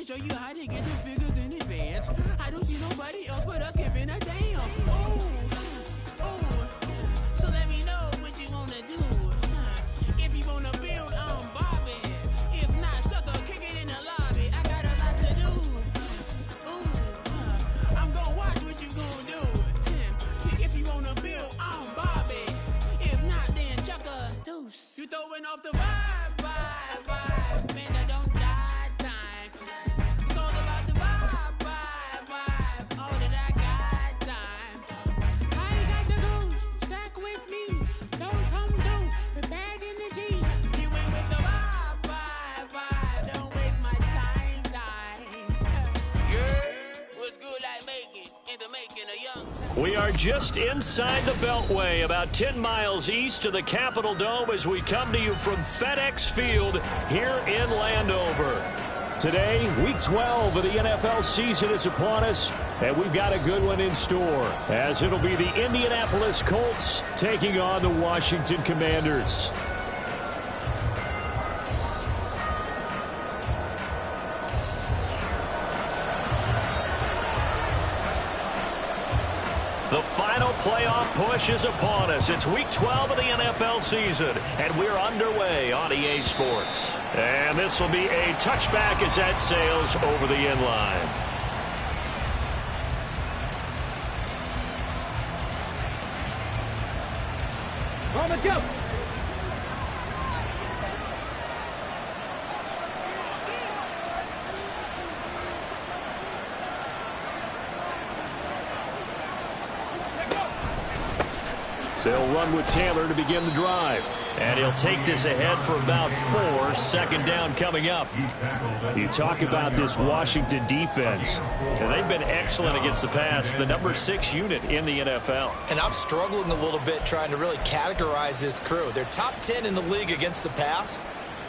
can show you how to get the figures in advance. I don't see nobody else but us giving a damn. Oh, so let me know what you wanna do. If you wanna build on Bobby, if not, sucker, kick it in the lobby. I got a lot to do. I'm gonna watch what you gonna do. See if you wanna build on Bobby, if not, then chuck a deuce. You throwing off the vibe, man, I don't die time. It's all about the vibe, all that I got time. I ain't got the goose, stack with me. Don't come through, we're back in the G. You ain't with the vibe, don't waste my time. Yeah, what's good I make it, into making a young. We are just inside the Beltway, about 10 miles east of the Capitol Dome as we come to you from FedEx Field here in Landover. Today, Week 12 of the NFL season is upon us, and we've got a good one in store, as it'll be the Indianapolis Colts taking on the Washington Commanders. The final playoff push is upon us. It's Week 12 of the NFL season, and we're underway on EA Sports. And this will be a touchback as that sails over the end line. On the go! They'll run with Taylor to begin the drive. And he'll take this ahead for about 4. Second down coming up. You talk about this Washington defense. And they've been excellent against the pass. The number 6 unit in the NFL. And I'm struggling a little bit trying to really categorize this crew. They're top 10 in the league against the pass,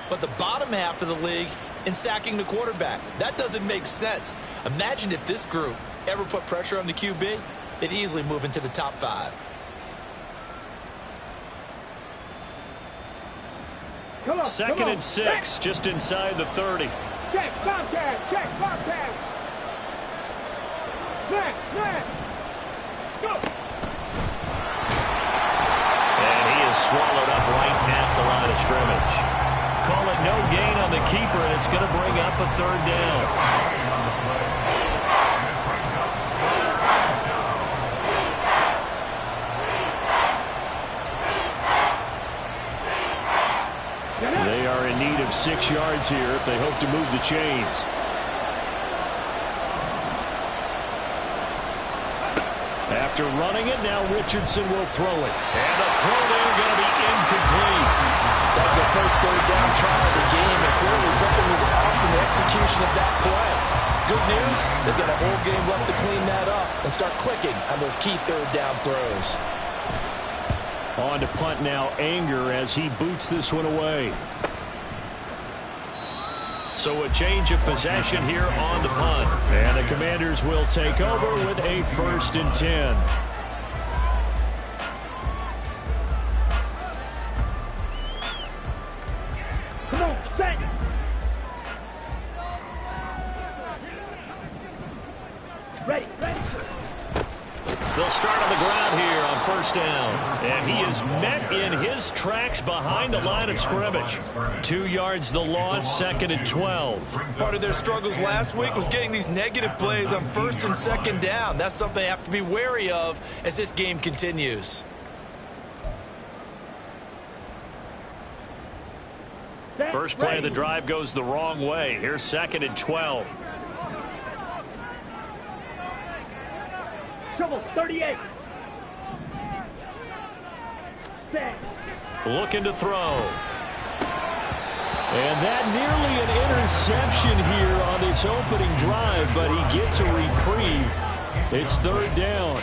but the bottom half of the league in sacking the quarterback. That doesn't make sense. Imagine if this group ever put pressure on the QB, they'd easily move into the top 5. Second and 6, just inside the 30. Check, Bobcat, check, Bobcat. Let's go. And he is swallowed up right at the line of scrimmage. Call it no gain on the keeper, and it's going to bring up a 3rd down. They are in need of 6 yards here if they hope to move the chains. After running it, now Richardson will throw it. And the throw there going to be incomplete. That's the first 3rd down try of the game, and clearly something was off in the execution of that play. Good news, they've got a whole game left to clean that up and start clicking on those key 3rd down throws. On to punt now, Anger, as he boots this one away. So a change of possession here on the punt. And the Commanders will take over with a 1st and 10. Come on, set. Ready. They'll start on the ground here on 1st down. And he is met in his tracks behind the line of scrimmage. 2 yards the loss, 2nd and 12. Part of their struggles last week was getting these negative plays on 1st and 2nd down. That's something they have to be wary of as this game continues. First play of the drive goes the wrong way. Here's 2nd and 12. Trouble, 38. Set. Looking to throw. And that nearly an interception here on this opening drive, but he gets a reprieve. It's 3rd down.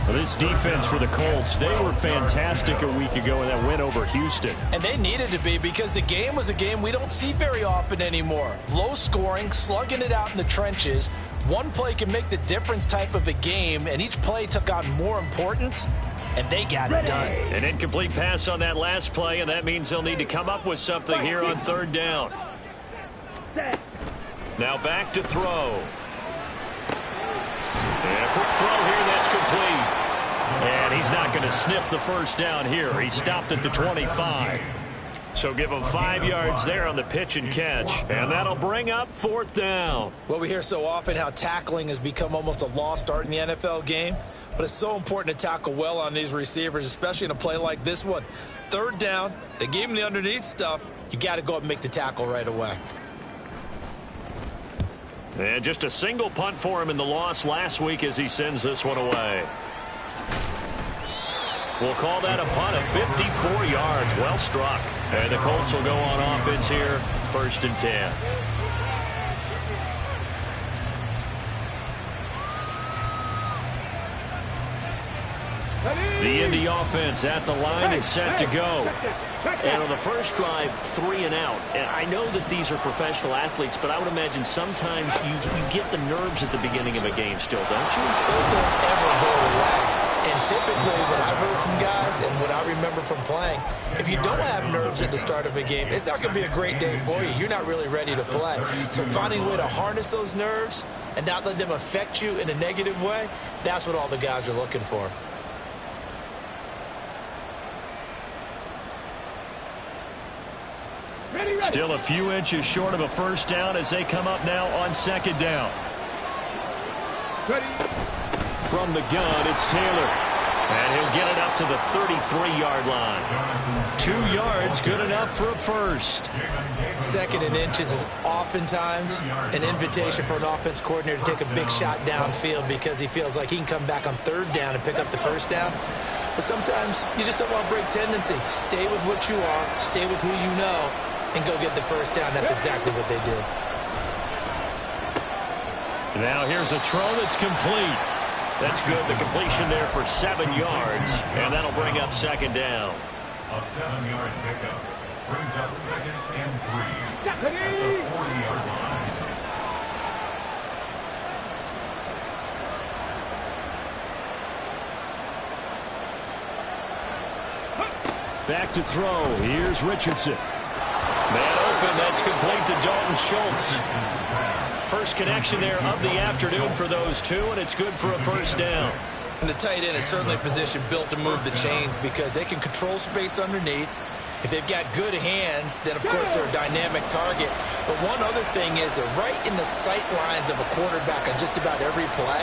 Well, this defense for the Colts, they were fantastic a week ago in that win over Houston. And they needed to be, because the game was a game we don't see very often anymore. Low scoring, slugging it out in the trenches. One play can make the difference type of a game, and each play took on more importance, and they got it done. An incomplete pass on that last play, and that means they'll need to come up with something here on 3rd down. Set. Now back to throw. And a quick throw here, that's complete. And he's not going to sniff the first down here. He stopped at the 25. So give him 5 yards there on the pitch and catch. And that'll bring up 4th down. Well, we hear so often how tackling has become almost a lost art in the NFL game. But it's so important to tackle well on these receivers, especially in a play like this one. 3rd down, they gave him the underneath stuff. You got to go up and make the tackle right away. And just a single punt for him in the loss last week as he sends this one away. We'll call that a punt of 54 yards. Well struck. And the Colts will go on offense here, 1st and 10. The Indy offense at the line and set to go. And on the first drive, 3 and out. And I know that these are professional athletes, but I would imagine sometimes you get the nerves at the beginning of a game still, don't you? Those don't ever go away. And typically, what I've heard from guys and what I remember from playing, if you don't have nerves at the start of a game, it's not going to be a great day for you. You're not really ready to play. So finding a way to harness those nerves and not let them affect you in a negative way, that's what all the guys are looking for. Still a few inches short of a first down as they come up now on 2nd down. From the gun, it's Taylor. And he'll get it up to the 33-yard line. 2 yards, good enough for a first. 2nd and inches is oftentimes an invitation for an offense coordinator to take a big shot downfield because he feels like he can come back on 3rd down and pick up the first down. But sometimes you just don't want to break tendency. Stay with what you are, stay with who you know, and go get the first down. That's exactly what they did. Now here's a throw that's complete. That's good. The completion there for 7 yards, and that'll bring up 2nd down. A 7-yard pickup brings up 2nd and 3 at the 40-yard line. Back to throw. Here's Richardson. Man open. That's complete to Dalton Schultz. First connection there of the afternoon for those two, and it's good for a first down. And the tight end is certainly a position built to move the chains because they can control space underneath. If they've got good hands, then, of course, they're a dynamic target. But one other thing is they're right in the sight lines of a quarterback on just about every play,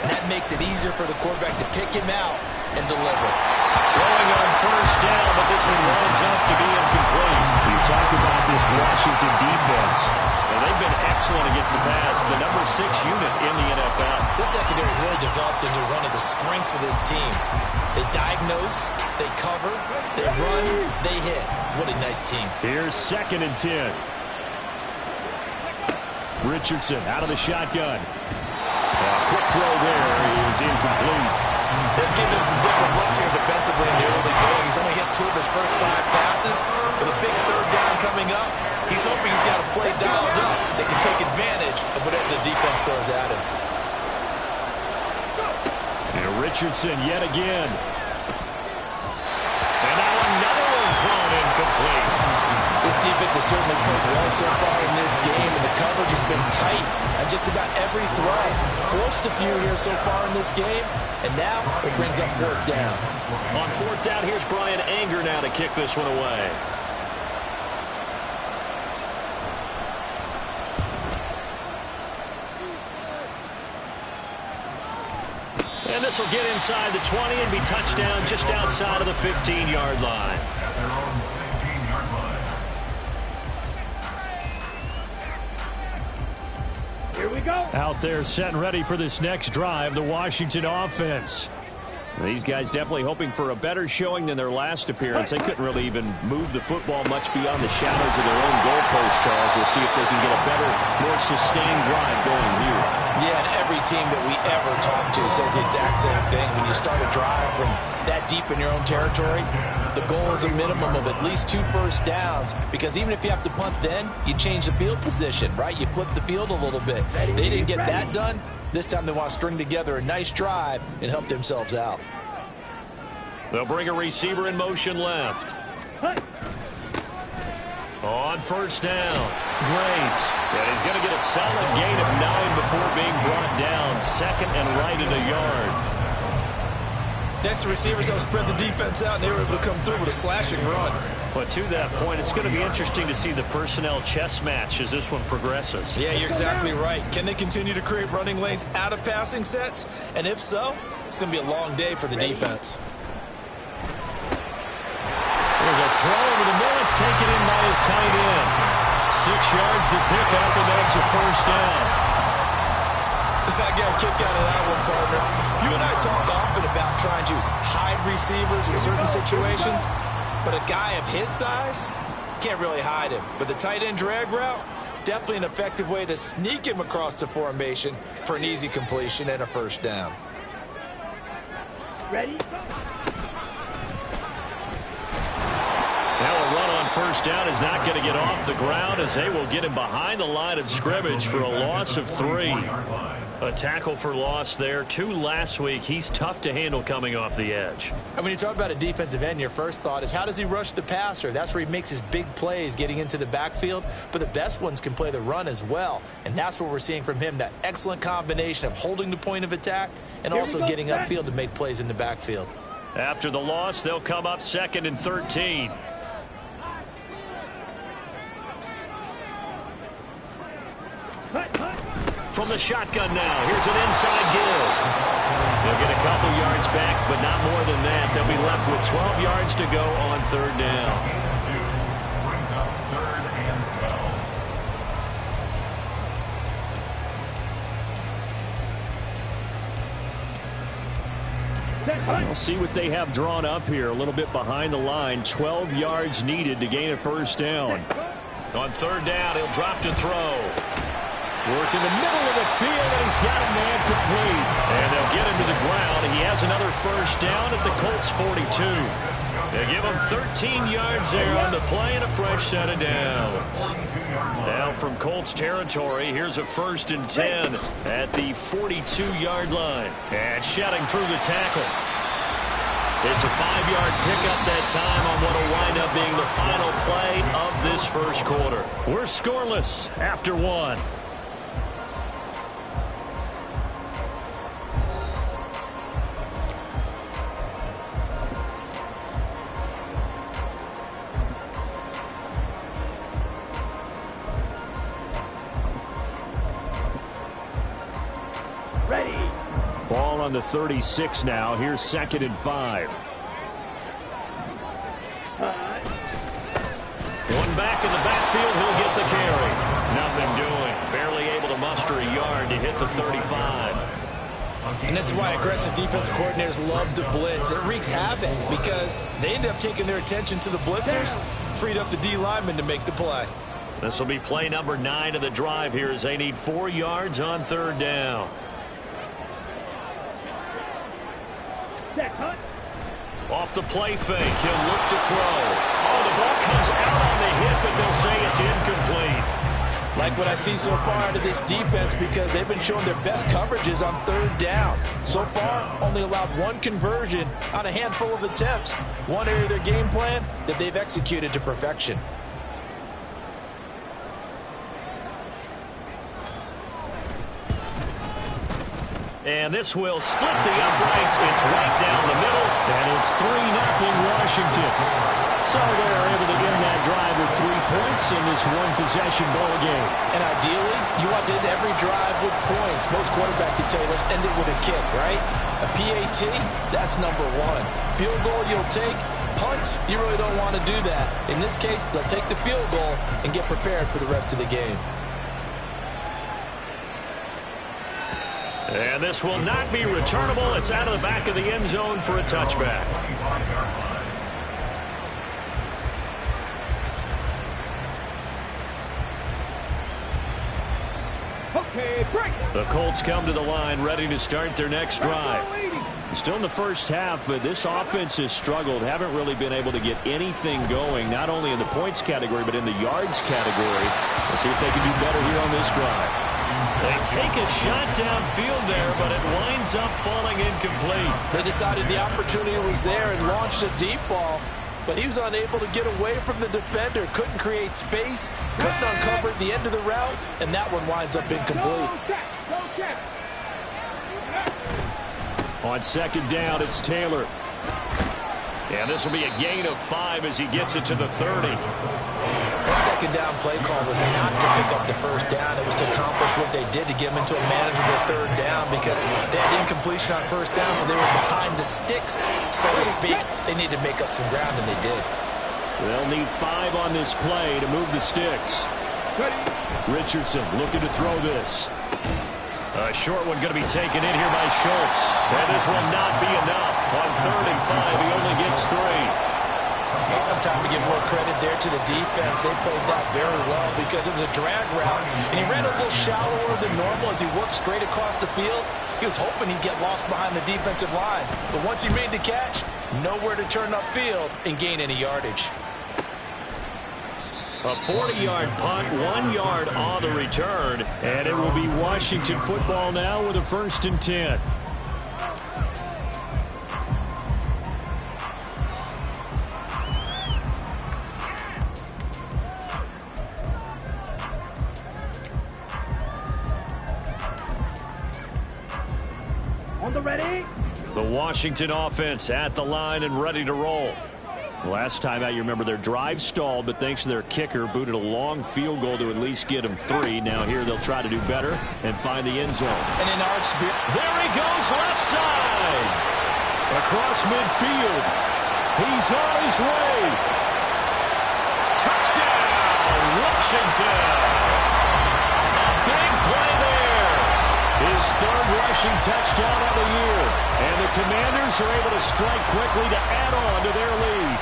and that makes it easier for the quarterback to pick him out and deliver. Throwing on first down, but this one winds up to be incomplete. You talk about this Washington defense. Well, they've been excellent against the pass, the number 6 unit in the NFL. This secondary has really developed into one of the strengths of this team. They diagnose, they cover, they run, they hit. What a nice team. Here's 2nd and 10. Richardson out of the shotgun. A quick throw there is incomplete. They've given him some different looks here defensively in the early going. He's only hit 2 of his first 5 passes. With a big 3rd down coming up, he's hoping he's got a play dialed up. They can take advantage of whatever the defense throws at him. And Richardson yet again. And now another one thrown incomplete. This defense has certainly played well so far in this game, and the coverage has been tight on just about every throw. Forced a few here so far in this game, and now it brings up 4th down. On 4th down, here's Brian Anger now to kick this one away. And this will get inside the 20 and be touchdown just outside of the 15-yard line. At their own 16-yard line. Here we go. Out there set and ready for this next drive, the Washington offense. These guys definitely hoping for a better showing than their last appearance. They couldn't really even move the football much beyond the shadows of their own goalpost, Charles. We'll see if they can get a better, more sustained drive going here. Yeah, and every team that we ever talk to says the exact same thing. When you start a drive from that deep in your own territory, the goal is a minimum of at least 2 first downs, because even if you have to punt then, you change the field position, right? You flip the field a little bit. They didn't get that done. This time they want to string together a nice drive and help themselves out. They'll bring a receiver in motion left. On first down, Graves. And he's going to get a solid gain of 9 before being brought down. Second and right at a yard. Next, the receivers help spread the defense out, and they were able to come through with a slashing run. But to that point, it's going to be interesting to see the personnel chess match as this one progresses. Yeah, you're exactly right. Can they continue to create running lanes out of passing sets? And if so, it's going to be a long day for the defense. There's a throw over the middle. It's taken in by his tight end. 6 yards the pickup, and that's a first down. I got a kick out of that one, partner. You and I talk often about trying to hide receivers in certain situations, but a guy of his size can't really hide him. But the tight end drag route, definitely an effective way to sneak him across the formation for an easy completion and a first down. Ready? Now a run on first down is not going to get off the ground as they will get him behind the line of scrimmage for a loss of 3. A tackle for loss there. 2 last week. He's tough to handle coming off the edge. And when you talk about a defensive end, your first thought is how does he rush the passer? That's where he makes his big plays getting into the backfield. But the best ones can play the run as well. And that's what we're seeing from him, that excellent combination of holding the point of attack and also getting upfield to make plays in the backfield. After the loss, they'll come up 2nd and 13. From the shotgun now, here's an inside give. They'll get a couple yards back, but not more than that. They'll be left with 12 yards to go on 3rd down. Brings up 3rd and 12. We'll see what they have drawn up here. A little bit behind the line. 12 yards needed to gain a first down. On 3rd down, he'll drop to throw. Work in the middle of the field, and he's got a man complete. And they'll get him to the ground. He has another first down at the Colts 42. They give him 13 yards there on the play and a fresh set of downs. Now from Colts territory, here's a 1st and 10 at the 42-yard line. And shedding through the tackle. It's a 5-yard pickup that time on what will wind up being the final play of this first quarter. We're scoreless after 1. Ready. Ball on the 36 now. Here's 2nd and 5. One back in the backfield. He'll get the carry. Nothing doing. Barely able to muster a yard to hit the 35. And this is why aggressive defense coordinators love to blitz. It wreaks havoc because they end up taking their attention to the blitzers, freed up the D lineman to make the play. This will be play number 9 of the drive here as they need 4 yards on 3rd down. Off the play fake, he'll look to throw. Oh, the ball comes out on the hit, but they'll say it's incomplete. Like what I see so far out of this defense because they've been showing their best coverages on 3rd down. So far, only allowed 1 conversion on a handful of attempts. One area of their game plan that they've executed to perfection. And this will split the uprights. It's right down the middle, and it's 3-0 Washington. So they're able to end that drive with 3 points in this one-possession ball game. And ideally, you want to end every drive with points. Most quarterbacks, you tell you, let's end it with a kick, right? A PAT, that's number 1. Field goal you'll take. Punts, you really don't want to do that. In this case, they'll take the field goal and get prepared for the rest of the game. And this will not be returnable. It's out of the back of the end zone for a touchback. Okay, break. The Colts come to the line ready to start their next drive. Still in the first half, but this offense has struggled. Haven't really been able to get anything going, not only in the points category, but in the yards category. Let's see if they can do better here on this drive. They take a shot downfield there, but it winds up falling incomplete. They decided the opportunity was there and launched a deep ball. but he was unable to get away from the defender. Couldn't create space, couldn't uncover the end of the route, and that one winds up incomplete. On second down, it's Taylor. And this will be a gain of 5 as he gets it to the 30. That second down play call was not to pick up the first down. It was to accomplish what they did to get them into a manageable third down because they had incompletion on first down, so they were behind the sticks, so to speak. They needed to make up some ground, and they did. They'll need 5 on this play to move the sticks. Richardson looking to throw this. A short one going to be taken in here by Schultz. And this will not be enough. On 35, he only gets 3. Well, it's time to give more credit there to the defense. They played that very well because it was a drag route, and he ran a little shallower than normal as he worked straight across the field. He was hoping he'd get lost behind the defensive line. But once he made the catch, nowhere to turn upfield and gain any yardage. A 40-yard punt, 1 yard on the return, and it will be Washington football now with a 1st and 10. On the ready. The Washington offense at the line and ready to roll. Last time out, you remember their drive stalled, but thanks to their kicker, booted a long field goal to at least get them 3. Now here they'll try to do better and find the end zone. And in our experience, there he goes left side. Across midfield. He's on his way. Touchdown, Washington. A big play there. His 3rd rushing touchdown of the year. And the Commanders are able to strike quickly to add on to their lead.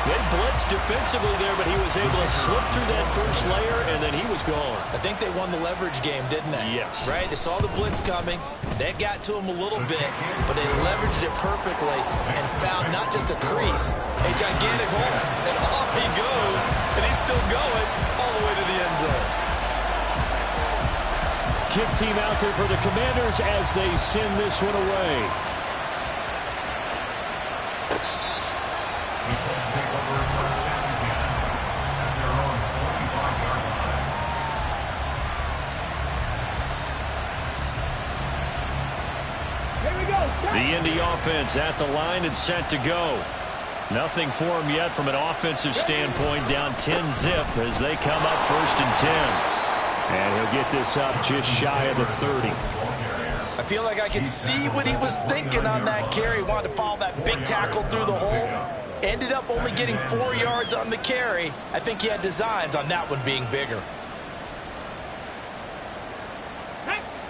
They blitzed defensively there, but he was able to slip through that first layer, and then he was gone. I think they won the leverage game, didn't they? Yes. Right? They saw the blitz coming. That got to him a little bit, but they leveraged it perfectly and found not just a crease, a gigantic hole. And off he goes, and he's still going all the way to the end zone. Kick team out there for the Commanders as they send this one away. The Indy offense at the line and set to go. Nothing for him yet from an offensive standpoint. Down 10-zip as they come up 1st and 10. And he'll get this up just shy of the 30. I feel like I can see what he was thinking on that carry. Wanted to follow that big tackle through the hole. Ended up only getting 4 yards on the carry. I think he had designs on that one being bigger.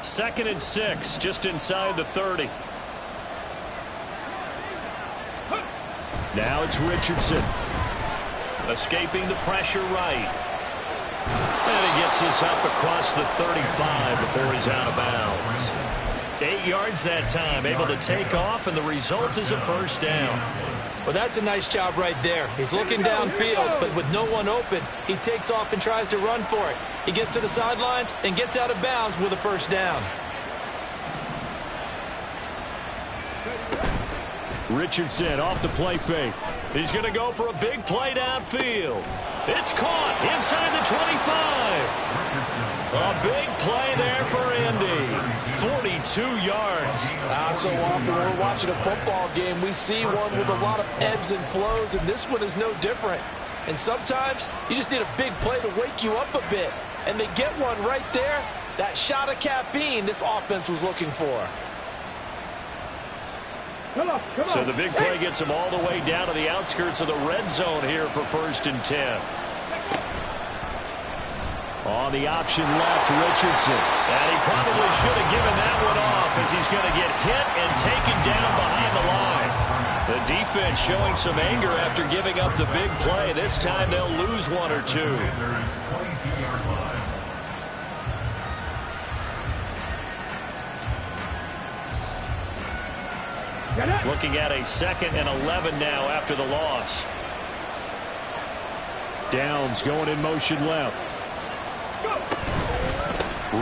2nd and 6, just inside the 30. Now it's Richardson. Escaping the pressure right. And he gets this up across the 35 before he's out of bounds. 8 yards that time, able to take off, and the result is a 1st down. Well, that's a nice job right there. He's looking downfield, but with no one open, he takes off and tries to run for it. He gets to the sidelines and gets out of bounds with a 1st down. Richardson off the play fake. He's going to go for a big play downfield. It's caught inside the 25. A big play there for Indy. 42 yards. So often when we're watching a football game, we see one with a lot of ebbs and flows, and this one is no different. And sometimes you just need a big play to wake you up a bit. And they get one right there. That shot of caffeine this offense was looking for. Come on. So the big play gets him all the way down to the outskirts of the red zone here for 1st and 10. On the option left, Richardson. And he probably should have given that one off as he's going to get hit and taken down behind the line. The defense showing some anger after giving up the big play. This time they'll lose 1 or 2. Looking at a 2nd and 11 now after the loss. Downs going in motion left.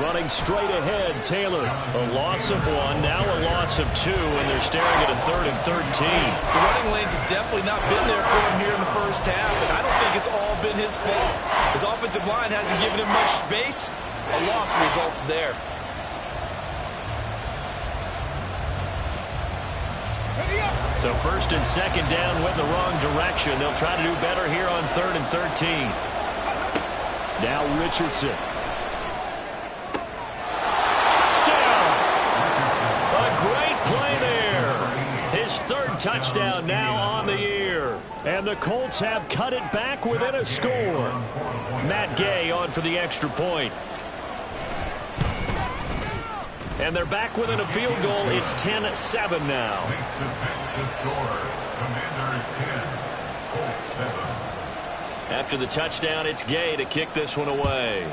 Running straight ahead, Taylor. A loss of 1, now a loss of 2, and they're staring at a 3rd and 13. The running lanes have definitely not been there for him here in the first half, and I don't think it's all been his fault. His offensive line hasn't given him much space. A loss results there. So 1st and 2nd down went in the wrong direction. They'll try to do better here on 3rd and 13. Now Richardson. His 3rd touchdown now on the year. And the Colts have cut it back within a score. Matt Gay on for the extra point. And they're back within a field goal. It's 10-7 now. After the touchdown, it's Gay to kick this one away.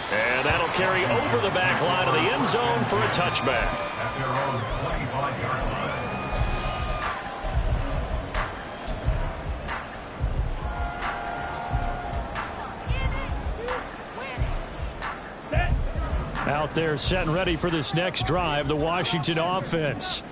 And that'll carry over the back line of the end zone for a touchback. At their own 25-yard line. Out there set and ready for this next drive, the Washington offense.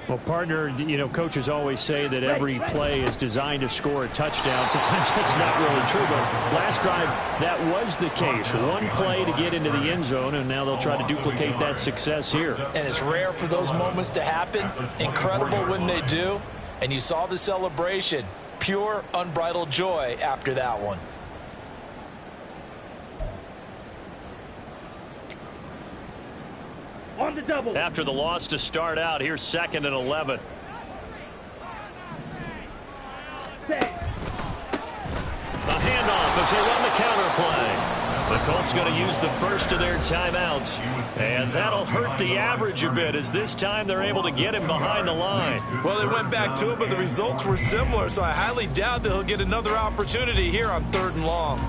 Well, partner, you know, coaches always say that every play is designed to score a touchdown. Sometimes that's not really true, but last drive, that was the case. One play to get into the end zone, and now they'll try to duplicate that success here. And it's rare for those moments to happen. Incredible when they do. And you saw the celebration. Pure, unbridled joy after that one. On the double. After the loss to start out, here's 2nd and 11. A handoff as they run the counter play. The Colts going to use the first of their timeouts. And that'll hurt the average a bit as this time they're able to get him behind the line. Well, they went back to him, but the results were similar, so I highly doubt that he'll get another opportunity here on 3rd and long.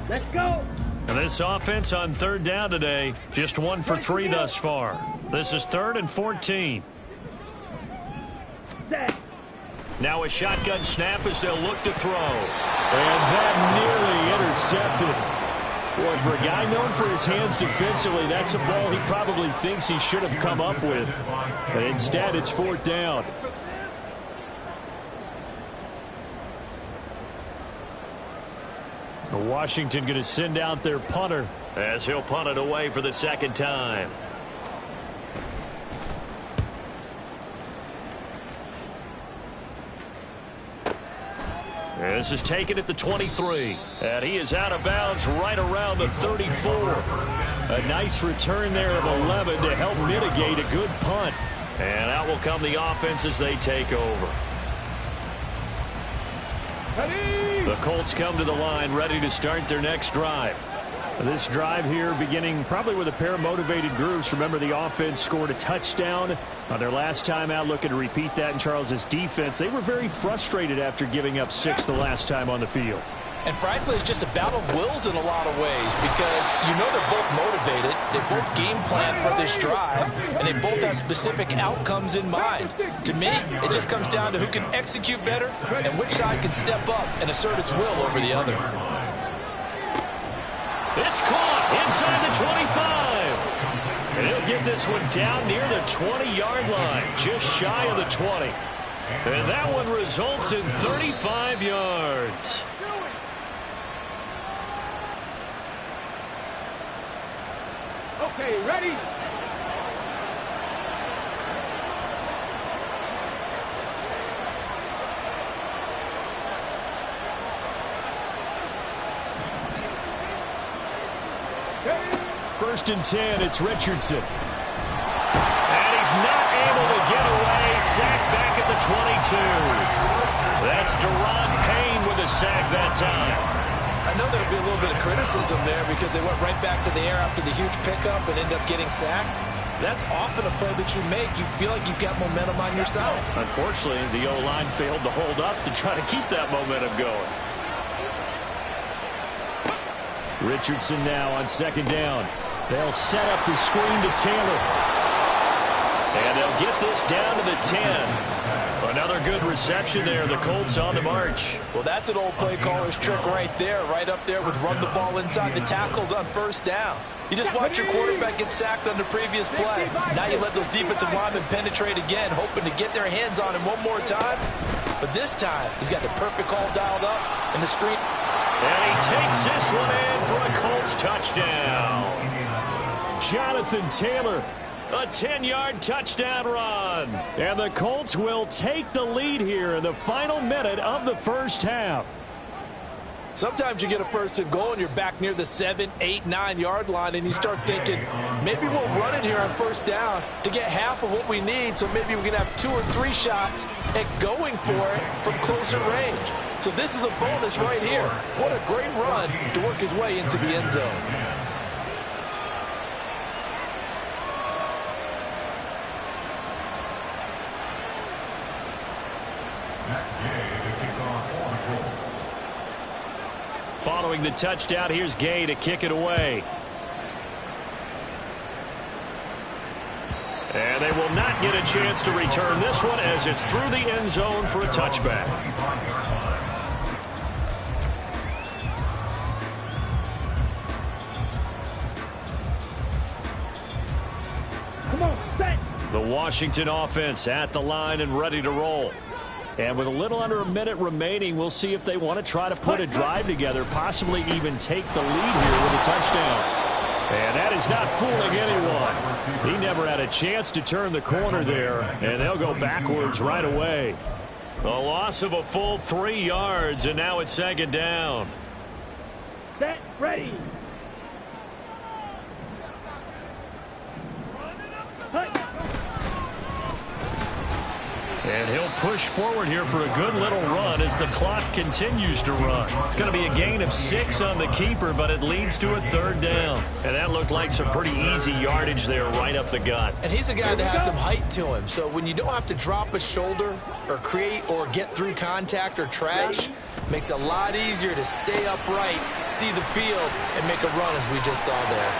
Let's go. And this offense on 3rd down today, just 1 for 3 thus far. This is 3rd and 14. Set. Now a shotgun snap as they'll look to throw. And that nearly intercepted. Boy, for a guy known for his hands defensively, that's a ball he probably thinks he should have come up with. But instead, it's 4th down. Washington going to send out their punter as he'll punt it away for the 2nd time. This is taken at the 23, and he is out of bounds right around the 34. A nice return there of 11 to help mitigate a good punt. And out will come the offense as they take over. The Colts come to the line ready to start their next drive. This drive here beginning probably with a pair of motivated groups. Remember, the offense scored a touchdown on their last time out. Looking to repeat that in Charles's defense. They were very frustrated after giving up 6 the last time on the field. And frankly, it's just a battle of wills in a lot of ways because you know they're both motivated. They both game plan for this drive, and they both have specific outcomes in mind. To me, it just comes down to who can execute better and which side can step up and assert its will over the other. It's caught inside the 25. And he'll get this one down near the 20-yard line, just shy of the 20. And that one results in 35 yards. Okay, ready? First and 10, it's Richardson. And he's not able to get away. Sacked back at the 22. That's Deron Payne with a sack that time. I know there'll be a little bit of criticism there because they went right back to the air after the huge pickup and ended up getting sacked. That's often a play that you make. You feel like you've got momentum on your side. Unfortunately, the O-line failed to hold up to try to keep that momentum going. Richardson now on 2nd down. They'll set up the screen to Taylor. get this down to the 10. Another good reception there. The Colts on the march. Well, that's an old play caller's trick right there. Right up there with run the ball inside the tackles on first down. You just watch your quarterback get sacked on the previous play. Now you let those defensive linemen penetrate again, hoping to get their hands on him one more time. But this time, he's got the perfect call dialed up and the screen. And he takes this one in for a Colts touchdown. Jonathan Taylor, a 10-yard touchdown run. And the Colts will take the lead here in the final minute of the first half. Sometimes you get a first and goal and you're back near the 7, 8, 9-yard line and you start thinking, maybe we'll run it here on first down to get half of what we need, so maybe we can have 2 or 3 shots at going for it from closer range. So this is a bonus right here. What a great run to work his way into the end zone. Following the touchdown, here's Gay to kick it away. And they will not get a chance to return this one as it's through the end zone for a touchback. Come on, set. The Washington offense at the line and ready to roll. And with a little under a minute remaining, we'll see if they want to try to put a drive together, possibly even take the lead here with a touchdown. And that is not fooling anyone. He never had a chance to turn the corner there, and they'll go backwards right away. A loss of a full 3 yards, and now it's second down. Set, ready. And he'll push forward here for a good little run as the clock continues to run. It's going to be a gain of 6 on the keeper, but it leads to a third down. And that looked like some pretty easy yardage there right up the gut. And he's a guy that has some height to him. So when you don't have to drop a shoulder or create or get through contact or trash, makes it a lot easier to stay upright, see the field, and make a run as we just saw there.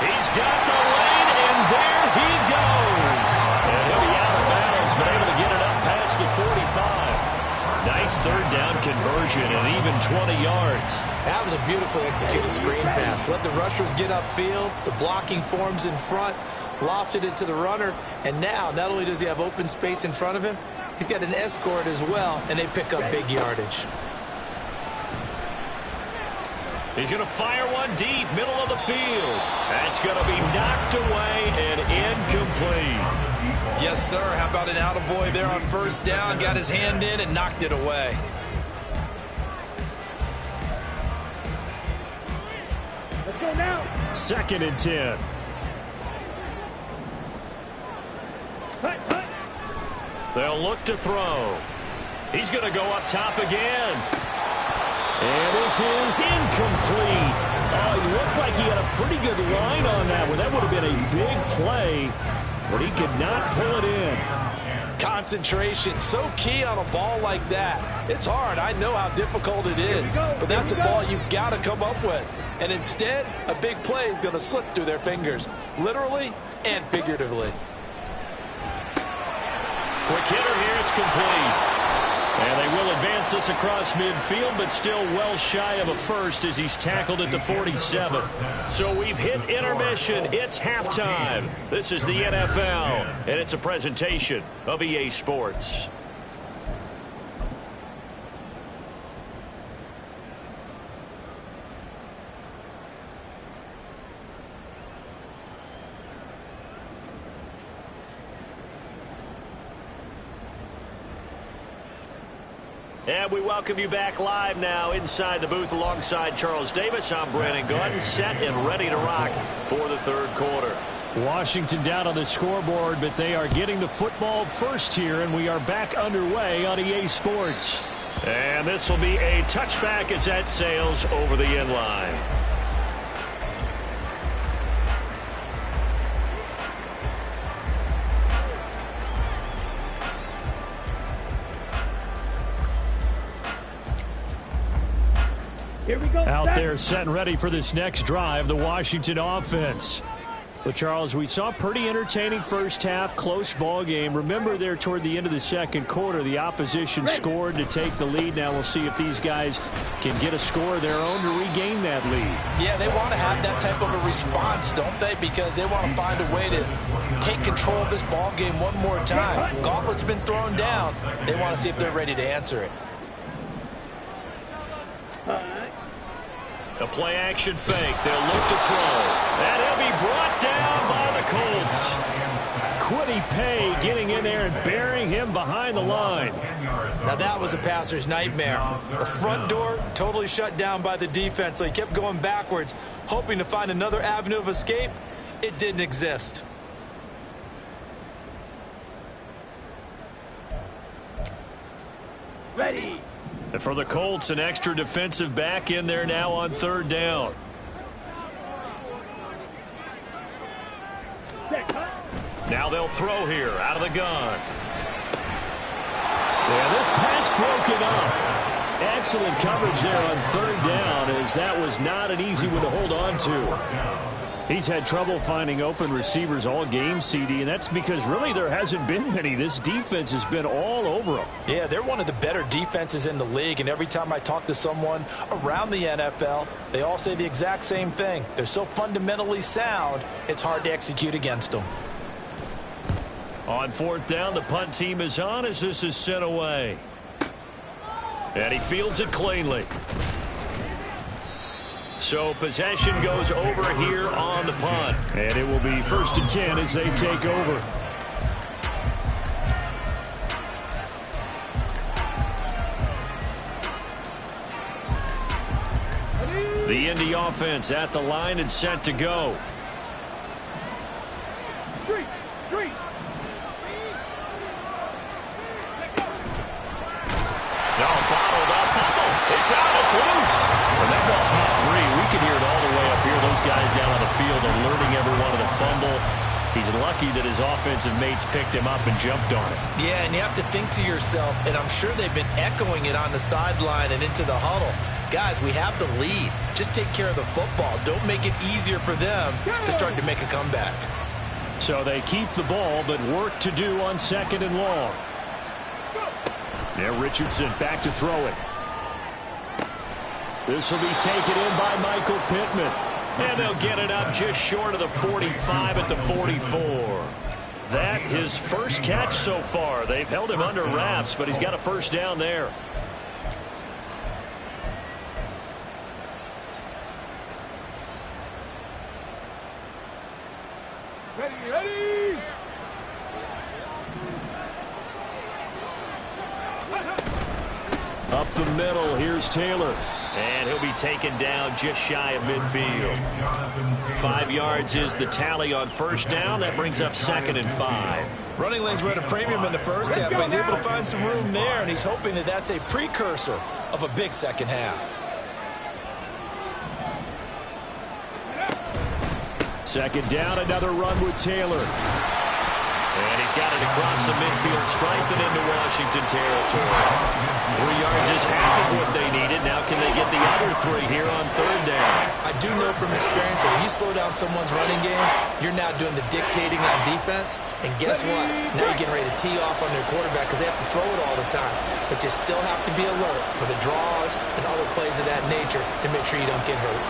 He's got the lane, and there he goes. And he'll be out of bounds, but able to get it up past the 45. Nice third down conversion and even 20 yards. That was a beautifully executed screen pass. Let the rushers get upfield. The blocking forms in front, lofted it to the runner, and now not only does he have open space in front of him, he's got an escort as well, and they pick up big yardage. He's going to fire one deep, middle of the field. That's going to be knocked away and incomplete. Yes, sir. How about an attaboy there on first down? Got his hand in and knocked it away. Let's go now. Second and 10. Hut, hut. They'll look to throw. He's going to go up top again. And this is incomplete. Oh, he looked like he had a pretty good line on that one. That would have been a big play, but he could not pull it in. Concentration, so key on a ball like that. It's hard. I know how difficult it is, but that's a ball you've got to come up with. And instead, a big play is going to slip through their fingers, literally and figuratively. Quick hitter here, it's complete. And they will advance this across midfield, but still well shy of a first as he's tackled at the 47. So we've hit intermission. It's halftime. This is the NFL, and it's a presentation of EA Sports. And we welcome you back live now inside the booth alongside Charles Davis. I'm Brandon Gaudin, set and ready to rock for the third quarter. Washington down on the scoreboard, but they are getting the football first here, and we are back underway on EA Sports. And this will be a touchback as that sails over the end line. Here we go. Out there set and ready for this next drive, the Washington offense. Well, Charles, we saw a pretty entertaining first half, close ball game. Remember there toward the end of the second quarter, the opposition scored to take the lead. Now we'll see if these guys can get a score of their own to regain that lead. Yeah, they want to have that type of a response, don't they? Because they want to find a way to take control of this ball game one more time. Gauntlet's been thrown down. They want to see if they're ready to answer it. A play-action fake. They'll look to throw. And he'll be brought down by the Colts. Kwity Paye getting in there and burying him behind the line. Now that was a passer's nightmare. The front door totally shut down by the defense, so he kept going backwards, hoping to find another avenue of escape. It didn't exist. Ready. And for the Colts, an extra defensive back in there now on third down. Now they'll throw here out of the gun. Yeah, this pass broken up. Excellent coverage there on third down, as that was not an easy one to hold on to. He's had trouble finding open receivers all game, CD, and that's because really there hasn't been many. This defense has been all over them. Yeah, they're one of the better defenses in the league, and every time I talk to someone around the NFL, they all say the exact same thing. They're so fundamentally sound, it's hard to execute against them. On fourth down, the punt team is on as this is sent away. And he fields it cleanly. So possession goes over here on the punt. And it will be 1st and 10 as they take over. The Indy offense at the line and set to go. Three. No, bottled up. It's out. It's loose. And that ball popped free. We can hear it all the way up here. Those guys down on the field alerting everyone of the fumble. He's lucky that his offensive mates picked him up and jumped on it. Yeah, and you have to think to yourself, and I'm sure they've been echoing it on the sideline and into the huddle. Guys, we have the lead. Just take care of the football. Don't make it easier for them to start to make a comeback. So they keep the ball, but work to do on 2nd and long. Now Richardson back to throw it. This will be taken in by Michael Pittman. And they'll get it up just short of the 45 at the 44. That his first catch so far. They've held him under wraps, but he's got a first down there. Ready. Up the middle, here's Taylor. And he'll be taken down just shy of midfield. 5 yards is the tally on first down. That brings up 2nd and 5. Running lanes were at a premium in the first half, but he's able to find some room there, and he's hoping that that's a precursor of a big second half. 2nd down, another run with Taylor. And he's got it across the midfield stripe and into Washington territory. 3 yards is half of what they needed. Now can they get the other 3 here on third down? I do know from experience that when you slow down someone's running game, you're now doing the dictating on defense. And guess what? Now you're getting ready to tee off on their quarterback because they have to throw it all the time. But you still have to be alert for the draws and other plays of that nature to make sure you don't get hurt.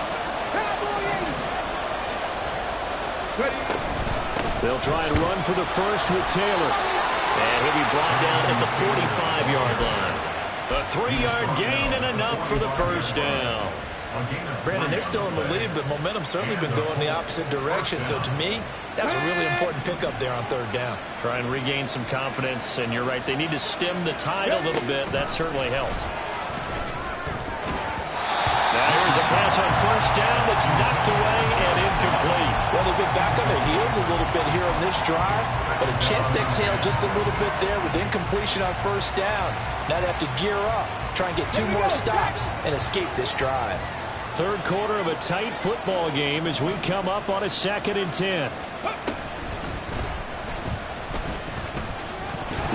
They'll try and run for the first with Taylor. And he'll be brought down at the 45-yard line. A 3-yard gain and enough for the first down. Brandon, they're still in the lead, but momentum's certainly been going the opposite direction. So to me, that's a really important pickup there on third down. Try and regain some confidence, and you're right, they need to stem the tide a little bit. That certainly helped. Now here's a pass on first down that's knocked away and incomplete. Well, they've been back on their heels a little bit here on this drive, but a chance to exhale just a little bit there with incompletion on first down. Now they have to gear up, try and get 2 more stops, and escape this drive. Third quarter of a tight football game as we come up on a 2nd and 10.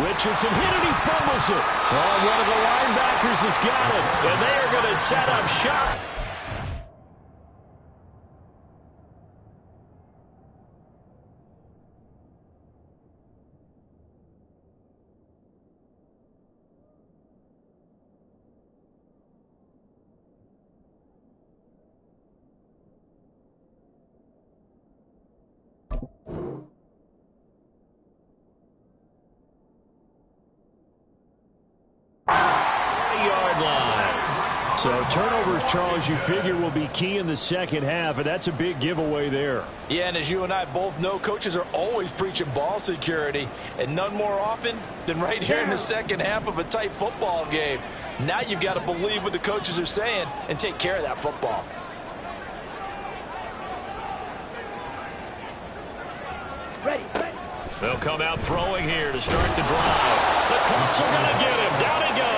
Richardson hit it, he fumbles it. Oh, one of the linebackers has got it, and they are going to set up shop. So turnovers, Charles, you figure will be key in the second half, and that's a big giveaway there. Yeah, and as you and I both know, coaches are always preaching ball security, and none more often than right here in the second half of a tight football game. Now you've got to believe what the coaches are saying and take care of that football. Ready. They'll come out throwing here to start the drive. The Colts are going to get him. Down he goes.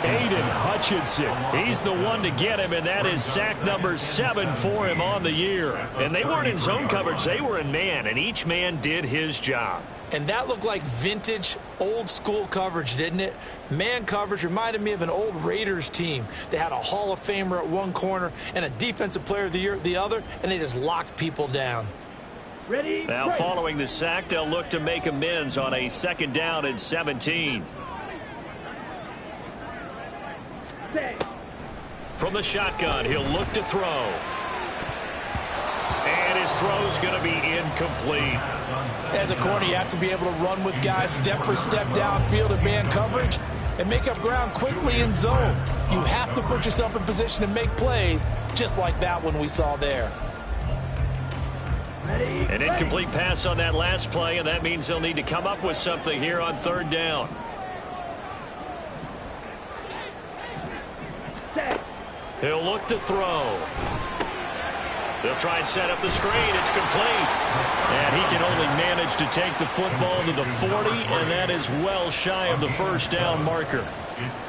Aiden Hutchinson. He's the one to get him, and that is sack number 7 for him on the year. And they weren't in zone coverage. They were in man, and each man did his job. And that looked like vintage, old-school coverage, didn't it? Man coverage reminded me of an old Raiders team. They had a Hall of Famer at one corner and a Defensive Player of the Year at the other, and they just locked people down. Ready. Now, following the sack, they'll look to make amends on a 2nd down and 17. From the shotgun, he'll look to throw. And his throw's going to be incomplete. As a corner, you have to be able to run with guys step for step downfield in man coverage and make up ground quickly in zone. You have to put yourself in position to make plays, just like that one we saw there. An incomplete pass on that last play, and that means they'll need to come up with something here on 3rd down. He'll look to throw. They'll try and set up the screen. It's complete. And he can only manage to take the football to the 40, and that is well shy of the 1st down marker.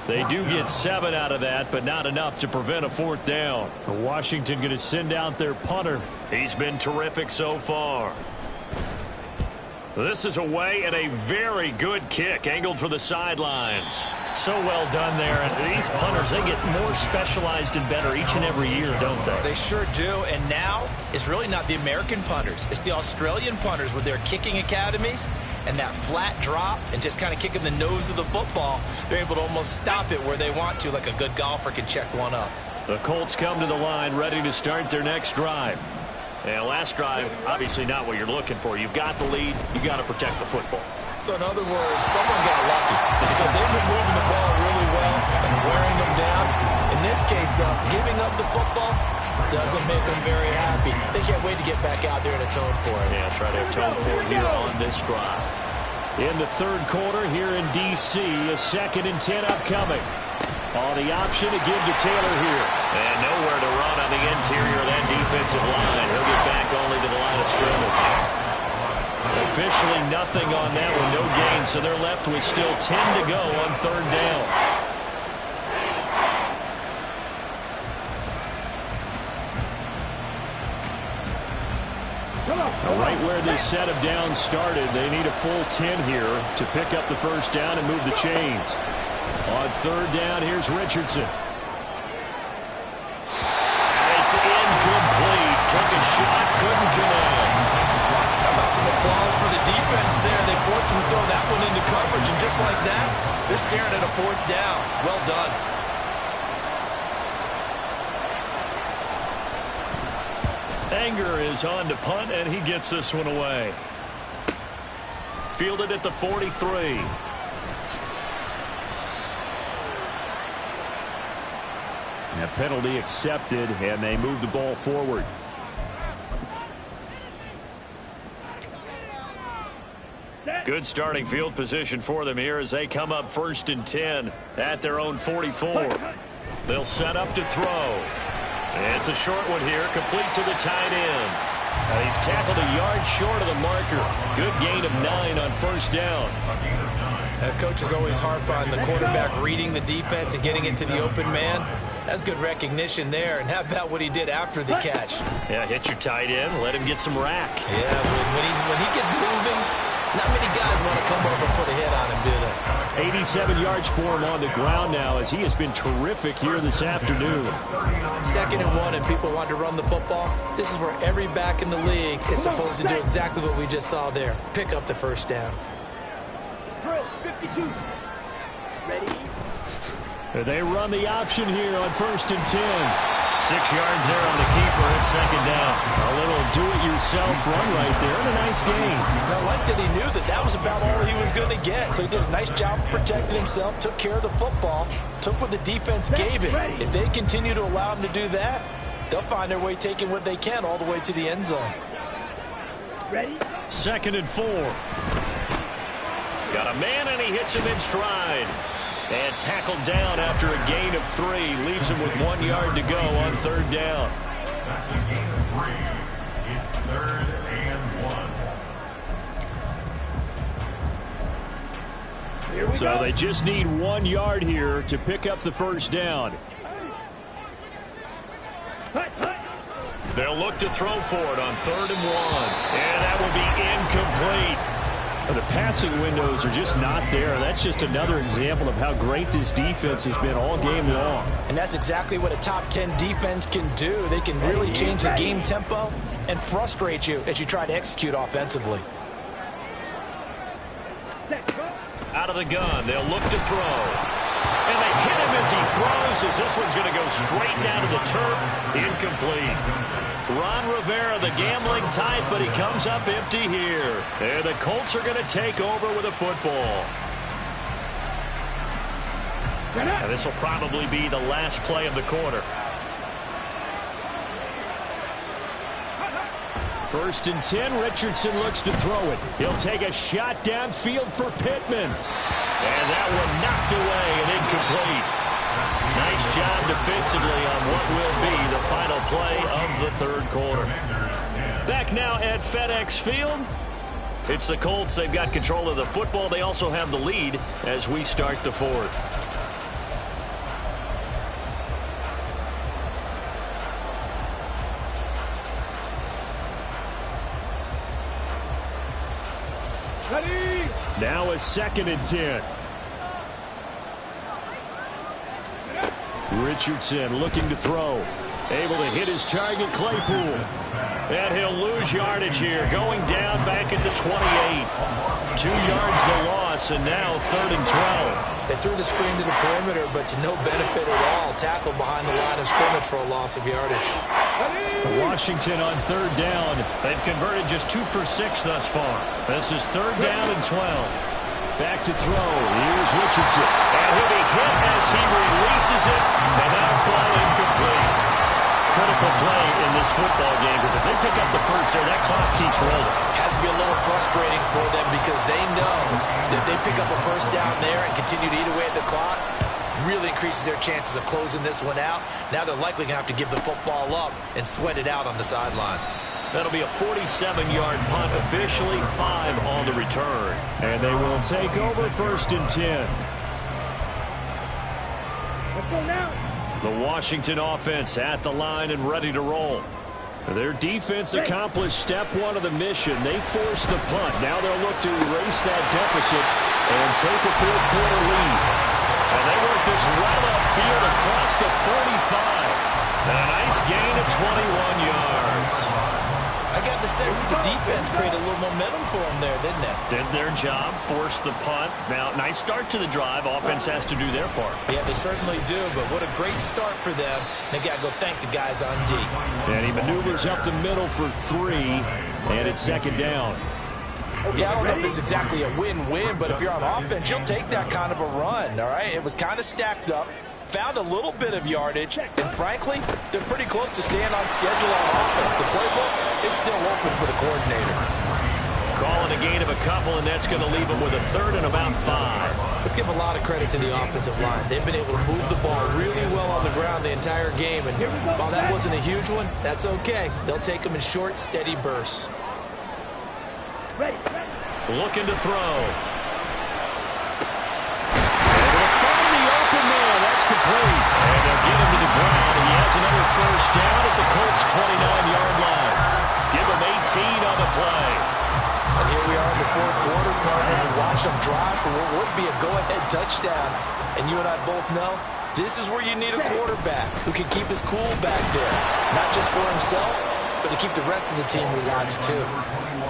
They do get 7 out of that, but not enough to prevent a 4th down. Washington going to send out their punter. He's been terrific so far. This is away, and a very good kick angled for the sidelines. So well done there. And these punters, they get more specialized and better each and every year, don't they? They sure do. And now it's really not the American punters. It's the Australian punters with their kicking academies and that flat drop and just kind of kicking the nose of the football. They're able to almost stop it where they want to, like a good golfer can check one up. The Colts come to the line ready to start their next drive. And last drive, obviously not what you're looking for. You've got the lead. You got to protect the football. So in other words, someone got lucky because they've been moving the ball really well and wearing them down. In this case, though, giving up the football doesn't make them very happy. They can't wait to get back out there and atone for it. Yeah, try to atone for it here on this drive. In the 3rd quarter here in D.C., a 2nd and 10 upcoming. On the option to give to Taylor here. And nowhere to run on the interior of that defensive line. He'll get back only to the line of scrimmage. Officially nothing on that one, no gain, so they're left with still 10 to go on 3rd down. Now, right where this set of downs started, they need a full 10 here to pick up the 1st down and move the chains. On 3rd down, here's Richardson. It's incomplete. Took a shot, couldn't connect. How about some applause for the defense there? They forced him to throw that one into coverage, and just like that, they're staring at a 4th down. Well done. Anger is on to punt, and he gets this one away. Fielded at the 43. A penalty accepted, and they move the ball forward. Good starting field position for them here as they come up 1st and 10 at their own 44. They'll set up to throw. It's a short one here, complete to the tight end. He's tackled a yard short of the marker. Good gain of 9 on 1st down. Coaches always harp on the quarterback reading the defense and getting into the open man. That's good recognition there. And how about what he did after the catch? Yeah, hit your tight end, let him get some rack. Yeah, when he gets moving, not many guys want to come over and put a hit on him, do they? 87 yards for him on the ground now as he has been terrific here this afternoon. 2nd and 1 and people want to run the football. This is where every back in the league is supposed to do exactly what we just saw there. Pick up the 1st down. 52. Ready. They run the option here on 1st and 10. 6 yards there on the keeper at 2nd down. A little do-it-yourself run right there and a nice gain. I like that he knew that was about all he was going to get. So he did a nice job of protecting himself, took care of the football, took what the defense gave him. If they continue to allow him to do that, they'll find their way taking what they can all the way to the end zone. Ready? 2nd and 4. Got a man, and he hits him in stride. And tackled down after a gain of 3. Leaves him with 1 yard to go on 3rd down. That's a gain of 3. It's 3rd and 1. Here we So go. they just need 1 yard here to pick up the 1st down. Hut, hut. They'll look to throw for it on 3rd and 1. And that will be incomplete. The passing windows are just not there. That's just another example of how great this defense has been all game long. And that's exactly what a top 10 defense can do. They can really change the game tempo and frustrate you as you try to execute offensively. Set, go. Out of the gun, they'll look to throw. And they hit him as he throws, as this one's going to go straight down to the turf. Incomplete. Ron Rivera, the gambling type, but he comes up empty here. And the Colts are going to take over with a football. And this will probably be the last play of the quarter. 1st and 10, Richardson looks to throw it. He'll take a shot downfield for Pittman. And that one knocked away and incomplete. Nice job defensively on what will be the final play of the 3rd quarter. Back now at FedEx Field. It's the Colts. They've got control of the football. They also have the lead as we start the 4th. Ready? Now a 2nd and 10. Richardson looking to throw. Able to hit his target, Claypool. And he'll lose yardage here. Going down back at the 28. 2 yards the loss, and now 3rd and 12. They threw the screen to the perimeter, but to no benefit at all. Tackled behind the line of scrimmage for a loss of yardage. Washington on 3rd down. They've converted just 2 for 6 thus far. This is 3rd down and 12. Back to throw. Here's Richardson. And he'll be hit as he releases it. And that'll fall incomplete. Critical play in this football game, because if they pick up the 1st there, that clock keeps rolling. Has to be a little frustrating for them because they know that if they pick up a 1st down there and continue to eat away at the clock, really increases their chances of closing this one out. Now they're likely going to have to give the football up and sweat it out on the sideline. That'll be a 47-yard punt, officially 5 on the return. And they will take over 1st and 10. Let's go now. The Washington offense at the line and ready to roll. Their defense accomplished step 1 of the mission. They forced the punt. Now they'll look to erase that deficit and take a 4th quarter lead. And they work this well upfield across the 45. And a nice gain of 21 yards. I got the sense that the defense created a little momentum for them there, didn't it? Did their job, forced the punt. Now, nice start to the drive. Offense has to do their part. Yeah, they certainly do, but what a great start for them. They got to go thank the guys on D. And he maneuvers up the middle for 3, and it's 2nd down. Yeah, I don't know if it's exactly a win-win, but if you're on offense, you'll take that kind of a run, all right? It was kind of stacked up, found a little bit of yardage, and frankly, they're pretty close to staying on schedule on offense. The playbook is still open for the coordinator. Calling a gain of a couple, and that's going to leave them with a 3rd and about 5. Let's give a lot of credit to the offensive line. They've been able to move the ball really well on the ground the entire game, and while that wasn't a huge one, that's okay. They'll take them in short, steady bursts. Ready. Looking to throw. They'll find the open man. That's complete. And they'll get him to the ground. He has another 1st down at the Colts' 29-yard line. Give him 18 on the play. And here we are in the 4th quarter, partner. We watch them drive for what would be a go-ahead touchdown. And you and I both know this is where you need a quarterback who can keep his cool back there. Not just for himself, but to keep the rest of the team relaxed too.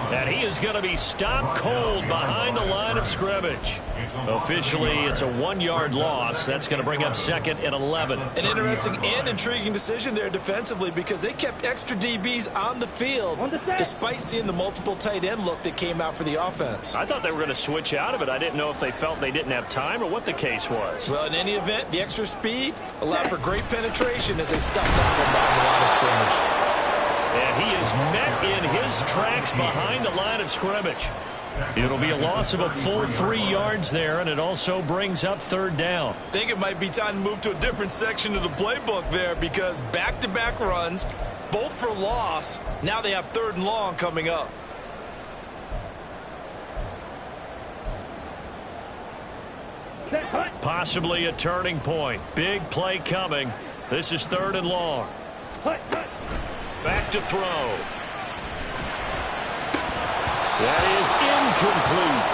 And he is going to be stopped cold behind the line line of scrimmage. Officially, it's a 1-yard loss. That's going to bring up 2nd and 11. An interesting and intriguing decision there defensively because they kept extra DBs on the field despite seeing the multiple tight end look that came out for the offense. I thought they were going to switch out of it. I didn't know if they felt they didn't have time or what the case was. Well, in any event, the extra speed allowed for great penetration as they stuffed that one by the line of scrimmage. And he is met in his tracks behind the line of scrimmage. It'll be a loss of a full 3 yards there, and it also brings up 3rd down. I think it might be time to move to a different section of the playbook there because back-to-back runs, both for loss. Now they have 3rd and long coming up. Possibly a turning point. Big play coming. This is 3rd and long. Back to throw. That is incomplete.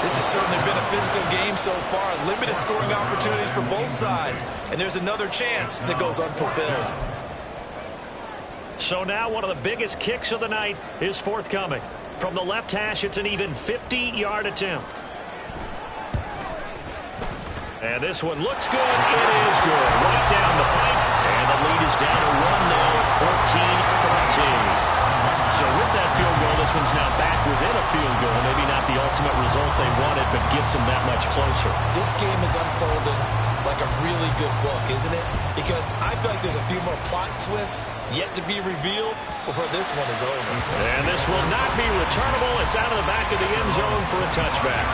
This has certainly been a physical game so far. Limited scoring opportunities for both sides. And there's another chance that goes unfulfilled. So now one of the biggest kicks of the night is forthcoming. From the left hash, it's an even 50-yard attempt. And this one looks good. It is good. Right down the pipe. And the lead is down to 1 now, 14-13. So with that field goal, this one's now back within a field goal. Maybe not the ultimate result they wanted, but gets them that much closer. This game is unfolding like a really good book, isn't it? Because I feel like there's a few more plot twists yet to be revealed before this one is over. And this will not be returnable. It's out of the back of the end zone for a touchback.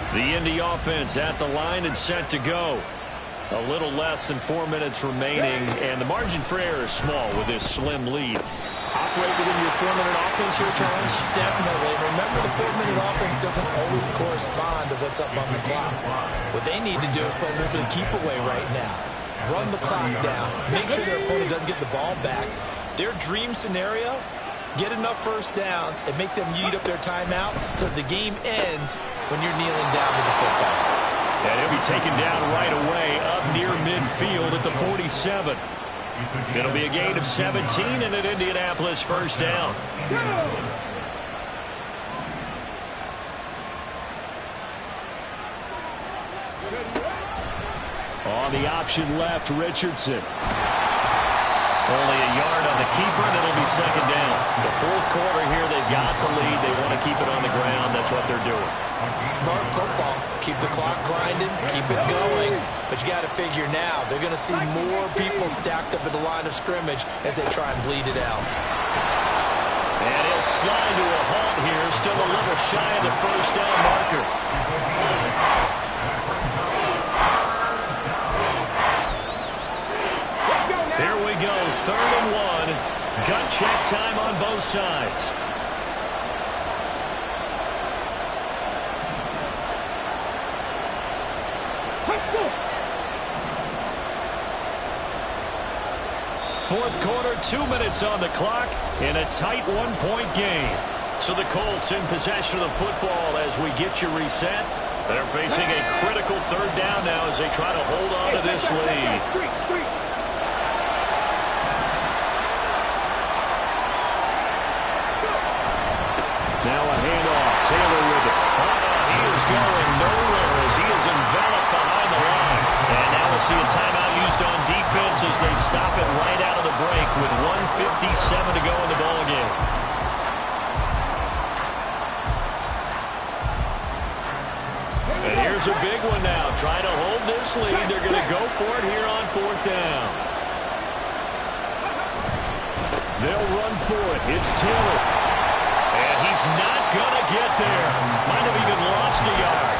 The Indy offense at the line and set to go. A little less than 4 minutes remaining, and the margin for error is small with this slim lead. Operate within your 4-minute offense here, Charles? Definitely. Remember, the 4-minute offense doesn't always correspond to what's up on the clock. What they need to do is play a little bit of keep away right now. Run the clock down. Make sure their opponent doesn't get the ball back. Their dream scenario, get enough first downs and make them eat up their timeouts so the game ends when you're kneeling down with the football. And he'll be taken down right away up near midfield at the 47. It'll be a gain of 17 and an Indianapolis first down. On the option left, Richardson. Only a yard on the keeper, and it'll be second down. The 4th quarter here, they've got the lead. They want to keep it on the ground. That's what they're doing. Smart football. Keep the clock grinding, keep it going. But you got to figure now, they're going to see more people stacked up at the line of scrimmage as they try and bleed it out. And he'll slide to a halt here, still a little shy of the first down marker. Here we go, 3rd and 1. Gut check time on both sides. Fourth quarter, 2 minutes on the clock in a tight 1-point game. So the Colts in possession of the football as we get you reset. They're facing a critical 3rd down now as they try to hold on to this lead. Now a handoff. Taylor with it. He is going nowhere as he is enveloped behind the line. And now we'll see a timeout used on defense as they stop it right out of the break with 1:57 to go in the ballgame. And here's a big one now. Trying to hold this lead. They're going to go for it here on 4th down. They'll run for it. It's Taylor. And he's not going to get there. Might have even lost a yard.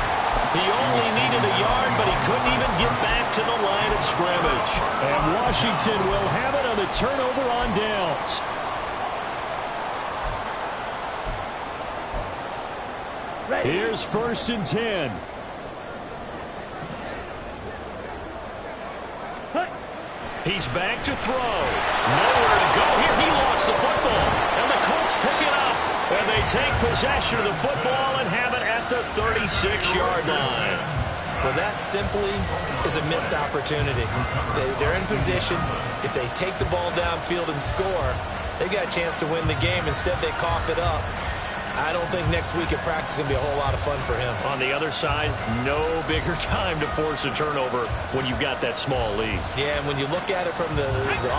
He only needed a yard, but he couldn't even get back to the line of scrimmage. And Washington will have it on the turnover on downs. Here's 1st and 10. He's back to throw. Nowhere to go here. He lost the football. And the Colts pick it up. And they take possession of the football and have it at the 36-yard line. Well, that simply is a missed opportunity. They're in position. If they take the ball downfield and score, they got a chance to win the game. Instead, they cough it up. I don't think next week at practice is going to be a whole lot of fun for him. On the other side, no bigger time to force a turnover when you've got that small lead. Yeah, and when you look at it from the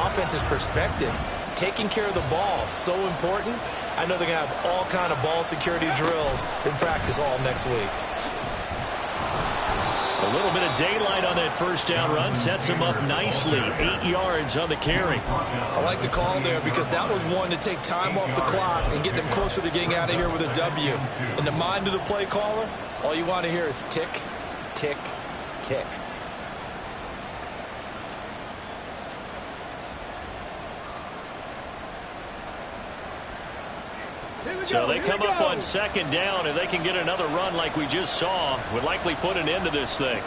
offense's perspective, taking care of the ball is so important. I know they're going to have all kind of ball security drills in practice all next week. A little bit of daylight on that first down run sets him up nicely. 8 yards on the carry. I like the call there because that was one to take time off the clock and get them closer to getting out of here with a W. In the mind of the play caller, all you want to hear is tick, tick, tick. So they come up on second down. If they can get another run like we just saw, would likely put an end to this thing.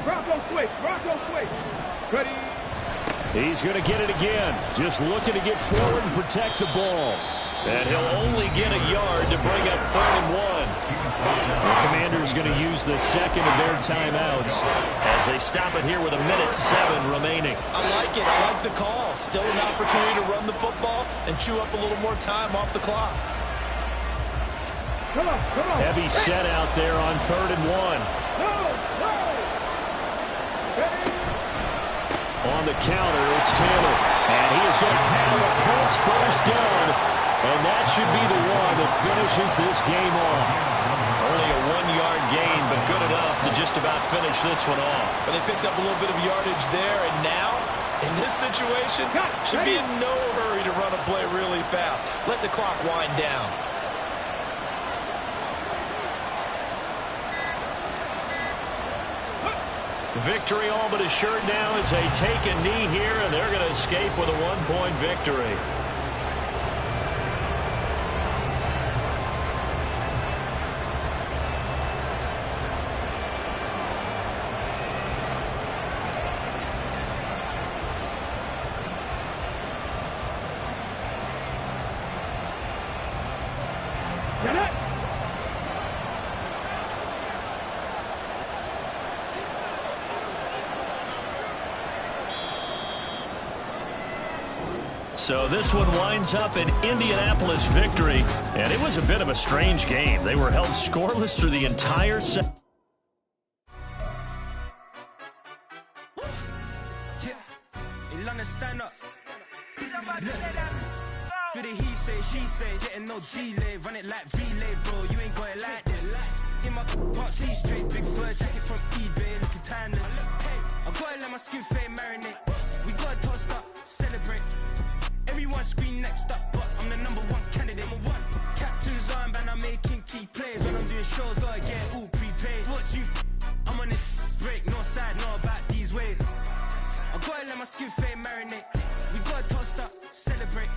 Bronco switch. Bronco switch. Ready. He's going to get it again. Just looking to get forward and protect the ball. And he'll only get a yard to bring up 3rd and 1. The Commanders going to use the second of their timeouts as they stop it here with 1:07 remaining. I like it. I like the call. Still an opportunity to run the football and chew up a little more time off the clock. Come on, come on. Heavy set out there on 3rd and 1. No, no. Ready. On the counter, it's Taylor. And he is going to have a Colts first down. And that should be the one that finishes this game off. Only a 1-yard gain, but good enough to just about finish this one off. But they picked up a little bit of yardage there, and now, in this situation, should be in no hurry to run a play really fast. Let the clock wind down. Victory all but assured now as they take a knee here, and they're going to escape with a 1-point victory. So this one winds up an Indianapolis victory, and it was a bit of a strange game. They were held scoreless through the entire set. Stand up. Do the he say, she say, getting no delay, run it like relay, bro. You ain't got it like this. In my can't see straight, big fur jacket from eBay, looking timeless. I gotta let my skin fade marinate. We gotta toast up, celebrate. Everyone scream next up, but I'm the #1 candidate. Captain's armband, I'm making key plays. When I'm doing shows, gotta get all prepaid. What you? I'm on it, break, no side, know about these ways. I gotta let my skin fade marinate. We gotta toast up, celebrate.